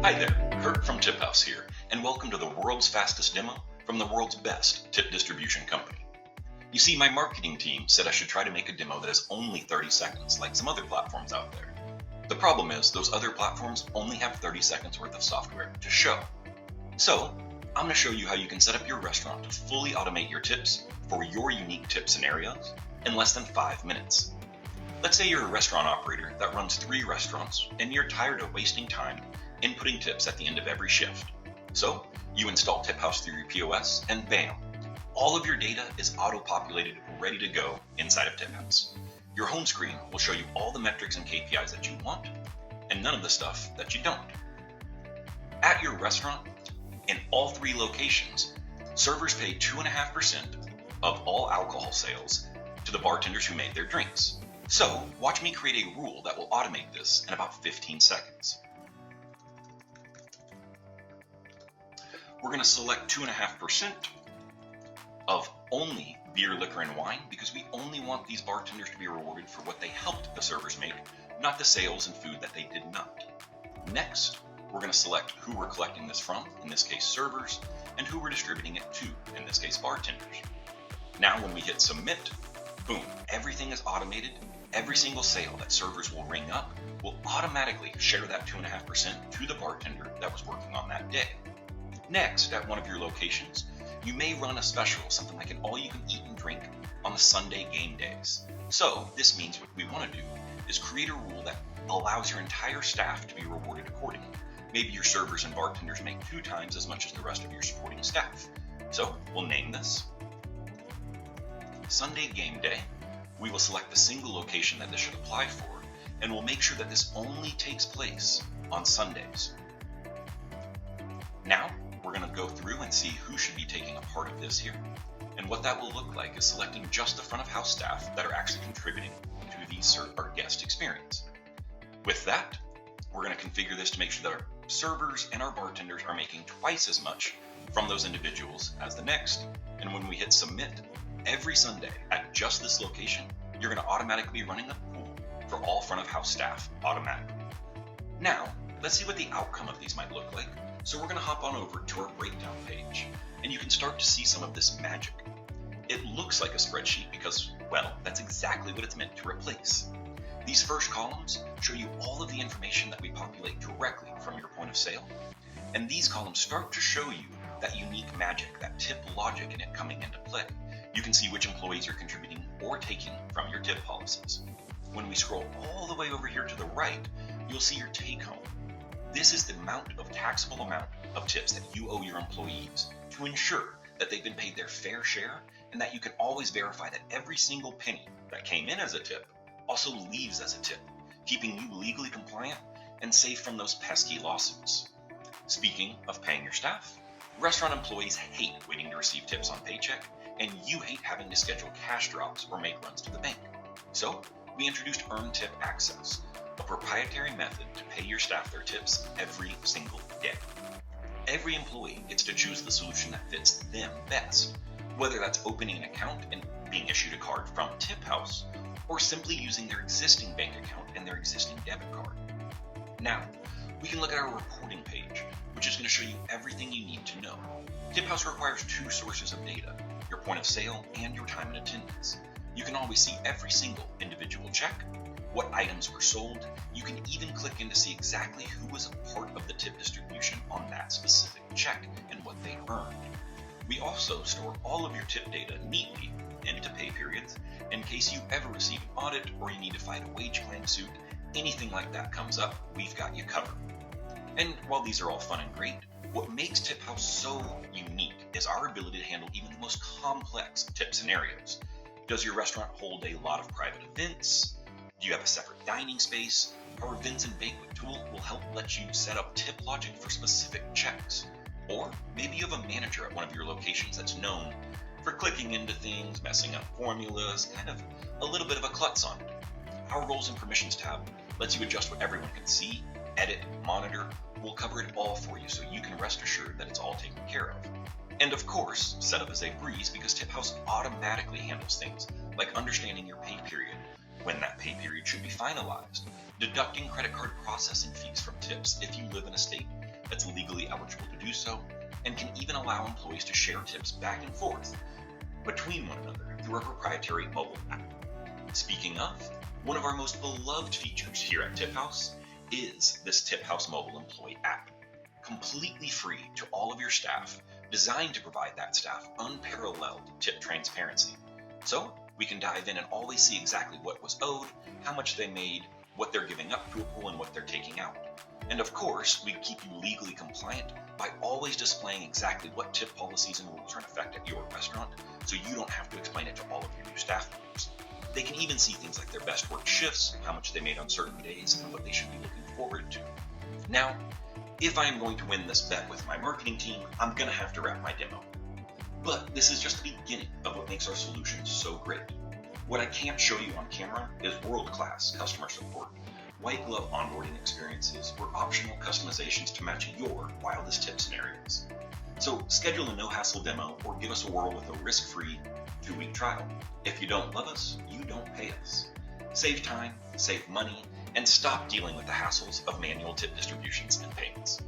Hi there, Kirk from TipHaus here, and welcome to the world's fastest demo from the world's best tip distribution company. You see, my marketing team said I should try to make a demo that is only 30 seconds, like some other platforms out there. The problem is, those other platforms only have 30 seconds worth of software to show. So, I'm going to show you how you can set up your restaurant to fully automate your tips for your unique tip scenarios in less than 5 minutes. Let's say you're a restaurant operator that runs 3 restaurants and you're tired of wasting time inputting tips at the end of every shift. So you install TipHaus through your POS and bam, all of your data is auto-populated, ready to go inside of TipHaus. Your home screen will show you all the metrics and KPIs that you want and none of the stuff that you don't. At your restaurant, in all 3 locations, servers pay 2.5% of all alcohol sales to the bartenders who made their drinks. So watch me create a rule that will automate this in about 15 seconds. We're going to select 2.5% of only beer, liquor, and wine because we only want these bartenders to be rewarded for what they helped the servers make, not the sales and food that they did not. Next, we're going to select who we're collecting this from, in this case servers, and who we're distributing it to, in this case bartenders. Now when we hit submit, boom, everything is automated. Every single sale that servers will ring up will automatically share that 2.5% to the bartender that was working on that day. Next, at one of your locations, you may run a special, something like an all-you-can-eat and drink on the Sunday game days. So this means what we want to do is create a rule that allows your entire staff to be rewarded accordingly. Maybe your servers and bartenders make 2 times as much as the rest of your supporting staff. So we'll name this Sunday Game Day. We will select the single location that this should apply for, and we'll make sure that this only takes place on Sundays. Now, we're going to go through and see who should be taking a part of this here. And what that will look like is selecting just the front of house staff that are actually contributing to our guest experience. With that, we're going to configure this to make sure that our servers and our bartenders are making twice as much from those individuals as the next. And when we hit submit, every Sunday at just this location, you're going to automatically be running a pool for all front of house staff automatically. Now, let's see what the outcome of these might look like. So we're going to hop on over to our breakdown page, and you can start to see some of this magic. It looks like a spreadsheet because, well, that's exactly what it's meant to replace. These first columns show you all of the information that we populate directly from your point of sale, and these columns start to show you that unique magic, that tip logic in it coming into play. You can see which employees are contributing or taking from your tip policies. When we scroll all the way over here to the right, you'll see your take home. This is the taxable amount of tips that you owe your employees to ensure that they've been paid their fair share and that you can always verify that every single penny that came in as a tip also leaves as a tip, keeping you legally compliant and safe from those pesky lawsuits. Speaking of paying your staff, restaurant employees hate waiting to receive tips on paycheck, and you hate having to schedule cash drops or make runs to the bank. So we introduced Earned Tip Access, a proprietary method to pay your staff their tips every single day. Every employee gets to choose the solution that fits them best, whether that's opening an account and being issued a card from TipHaus, or simply using their existing bank account and their existing debit card. Now, we can look at our reporting page, which is going to show you everything you need to know. TipHaus requires 2 sources of data, your point of sale and your time and attendance. You can always see every single individual check, what items were sold. You can even click in to see exactly who was a part of the tip distribution on that specific check and what they earned. We also store all of your tip data neatly into pay periods in case you ever receive an audit or you need to fight a wage claim suit. Anything like that comes up, we've got you covered. And while these are all fun and great, what makes TipHaus so unique is our ability to handle even the most complex tip scenarios. Does your restaurant hold a lot of private events? Do you have a separate dining space? Our events and banquet tool will help let you set up tip logic for specific checks. Or maybe you have a manager at one of your locations that's known for clicking into things, messing up formulas, kind of a little bit of a klutz on it. Our Roles and Permissions tab lets you adjust what everyone can see, edit, monitor. We'll cover it all for you so you can rest assured that it's all taken care of. And of course, setup is a breeze because TipHaus automatically handles things like understanding your pay period, when that pay period should be finalized, deducting credit card processing fees from tips if you live in a state that's legally eligible to do so, and can even allow employees to share tips back and forth between one another through our proprietary mobile app. Speaking of, one of our most beloved features here at TipHaus is this TipHaus mobile employee app, completely free to all of your staff, designed to provide that staff unparalleled tip transparency. So we can dive in and always see exactly what was owed, how much they made, what they're giving up to a pool, and what they're taking out. And of course, we keep you legally compliant by always displaying exactly what tip policies and rules are in effect at your restaurant, so you don't have to explain it to all of your new staff members. They can even see things like their best worked shifts, how much they made on certain days, and what they should be looking forward to. Now, if I am going to win this bet with my marketing team, I'm going to have to wrap my demo. But this is just the beginning of what makes our solution so great. What I can't show you on camera is world-class customer support, white glove onboarding experiences, or optional customizations to match your wildest tip scenarios. So schedule a no-hassle demo or give us a whirl with a risk-free 2-week trial. If you don't love us, you don't pay us. Save time, save money, and stop dealing with the hassles of manual tip distributions and payments.